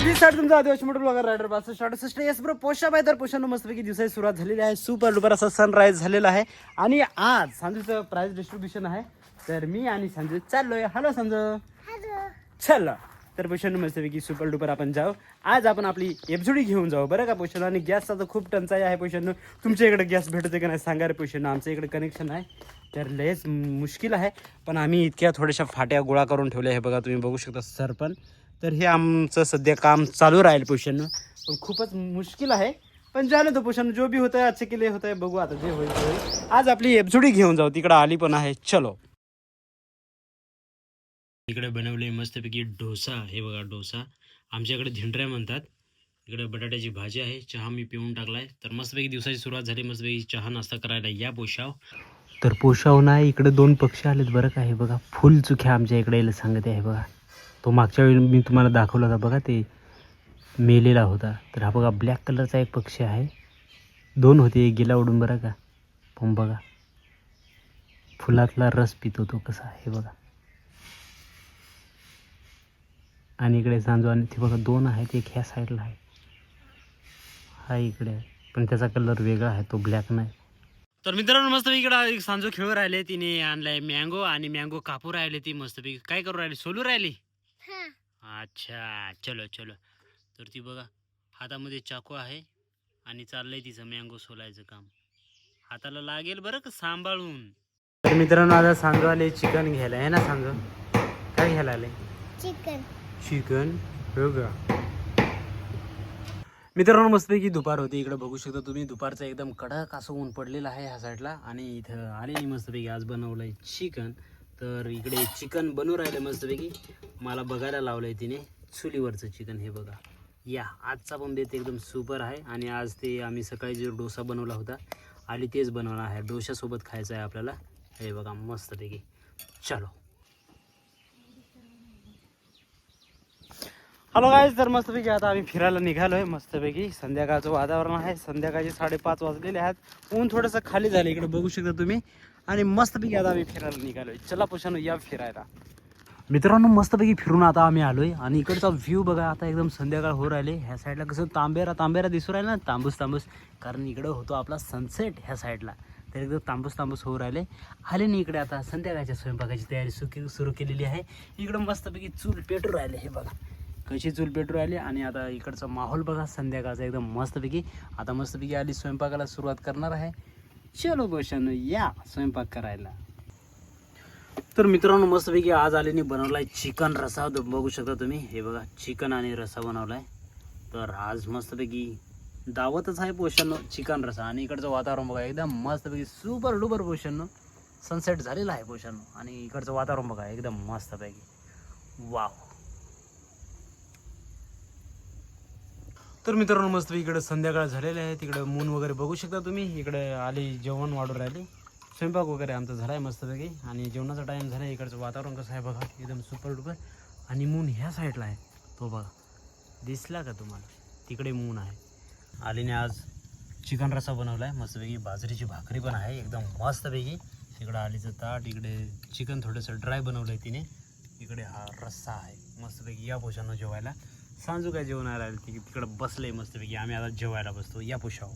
तुमचा आदिवासी motor blogger rider 62 yes bro पोषा बाय तर पोषानं मस्तपैकी दिवसाची सुरुवात झालेली आहे. सुपर डुपर असा सनराईज झालेला आहे आणि आज संजूचं प्राइस डिस्ट्रीब्युशन आहे. तर मी आणि संजू चाललोय. हॅलो संजू. चल तर पोषानं मस्तपैकी सुपर डुपर आपण जाऊ. आज आपण आपली एफजुडी घेऊन जाऊ बरं का पोषानं. आणि गॅसचा तर खूप टंचाई आहे पोषानं. तुमच्या इकडे गॅस भेटते का नाही सांगा रे पोषानं. आमच्या इकडे कनेक्शन आहे तर लयच मुश्किल आहे. पण आम्ही इतक्या थोड्याशा फाट्या गोळा करून ठेवल्या आहे बघा, तुम्ही बघू शकता सरपण. तर हे आमचं सध्या काम चालू राहील पोषण, पण खूपच मुश्किल आहे. पण जाणे तो पोषण जो भी होत आहे अच्छे के लिए होत आहे. बघू आता जे होईल होईल. आज आपली एफजुडी घेऊन जाऊ. तिकडे आली पण आहे. चलो. इकडे बनवले मस्तपैकी डोसा. हे बघा डोसा. आमच्याकडे धिंडऱ्या म्हणतात. इकडे बटाट्याची भाजी आहे. चहा मी पिऊन टाकलाय. तर मस्तपैकी दिवसाची सुरुवात झाली. मस्तपैकी चहा नाश्ता करायला या पोशाव. तर पोशाव नाही इकडे 2 पक्षी आलेत बरं का. हे बघा फुल चुख्या आमच्या इकडे यायला सांगते आहे बघा. तो मागच्या वेळी मी तुम्हाला दाखवला होता बघा, ते मेलेला होता. तर हा बघा ब्लॅक कलरचा एक पक्षी आहे. 2 होते, एक गेला उडून बरं का. पण बघा फुलातला रस पितो तो कसा आहे बघा. आणि इकडे सांजो आणि ते बघा 2 आहेत. एक ह्या साईडला आहे, हा इकडे आहे. पण त्याचा कलर वेगळा आहे, तो ब्लॅक नाही. तर मित्रांनो मस्त इकडे सांजो खेळू राहिले. तिने आणलाय मँगो आणि मँगो कापू राहिले. ती मस्तपैकी काय करू राहिली, सोलू राहिली. अच्छा चलो चलो. तर ती बघा हातामध्ये चाकू आहे आणि चाललंय तिचं मँगो सोलायचं काम. हाताला लागेल बरं का सांभाळून. तर मित्रांनो आता सांजो आले चिकन घ्यायला आहे ना. सांजो काय घ्यायला आले? चिकन हो का. मित्रांनो मस्तपैकी दुपार होती. इकडे बघू शकता तुम्ही दुपारचं एकदम कडक असं ऊन पडलेलं आहे ह्या साईडला. आणि इथं आले मस्तपैकी आज बनवलंय चिकन. तर इकडे चिकन बनवू राहिले मस्तपैकी. मला बघायला लावलंय तिने चुलीवरचं चिकन. हे बघा या आजचा पण बेत एकदम सुपर आहे. आणि आज ते आम्ही सकाळी जो डोसा बनवला होता आणि तेच बनवणार आहे. डोशासोबत खायचं आहे आपल्याला. हे बघा मस्तपैकी. चलो. Hello guys. तर मस्तपैकी आता आम्ही फिरायला निघालो आहे. मस्तपैकी संध्याकाळचं वातावरण आहे. संध्याकाळचे 5:30 वाजलेले आहेत. ऊन थोडंसं खाली झालं इकडे बघू शकता तुम्ही. आणि मस्तपैकी आता आम्ही फिरायला निघालो आहे. चला पोषानो या फिरायला. मित्रांनो मस्तपैकी फिरून आता आम्ही आलोय. आणि इकडचा व्ह्यू बघा आता एकदम संध्याकाळ हो राहिले. ह्या साईडला कसं तांबेरा दिसू राहिला ना, तांबूस. कारण इकडं होतो आपला सनसेट ह्या साईडला. तर एकदम तांबूस होऊ राहिले. आले नाही इकडे आता संध्याकाळच्या स्वयंपाकाची तयारी सुरू केलेली आहे. इकडं मस्तपैकी चूल पेटू राहिले. हे बघा कशी चूल पेटू राहिली. आणि आता इकडचा माहोल बघा संध्याकाळचा एकदम मस्तपैकी. आता मस्तपैकी आली स्वयंपाकाला सुरुवात करणार आहे. चलो गोशानो या स्वयंपाक करायला. तर मित्रांनो मस्तपैकी आज आलेनी बनवलाय चिकन रसा. बघू शकता तुम्ही. हे बघा चिकन आणि रसा बनवलाय. तर आज मस्तपैकी दावतच आहे पोषांनो चिकन रसा. आणि इकडचं वातावरण बघा एकदम मस्तपैकी सुपर डुपर पोषांनो. सनसेट झालेला आहे पोषांनो. आणि इकडचं वातावरण बघा एकदम मस्तपैकी. वाव. तर मित्रांनो मस्त इकडे संध्याकाळ झालेले आहे. तिकडे मून वगैरे बघू शकता तुम्ही. इकडे आली जेवण वाढून राहिले. स्वयंपाक वगैरे आमचा झाला आहे मस्तपैकी. आणि जेवणाचा टाईम झाला. इकडचं वातावरण कसं आहे बघा एकदम सुपर डुपर. आणि मून ह्या साईडला आहे तो बघा, दिसला का तुम्हाला? तिकडे मून आहे. आलीने आज चिकन रसा बनवला आहे मस्तपैकी. बाजरीची भाकरी पण आहे एकदम मस्तपैकी. इकडं आलीचं ताट. इकडे चिकन थोडंसं ड्राय बनवलं आहे तिने. इकडे हा रस्सा आहे मस्तपैकी. या पोषानं जेवायला. सांजू काय जेवणाला आली तिकडे बसले मस्तपैकी. आम्ही आता जेवायला बसतो. या पोशाव.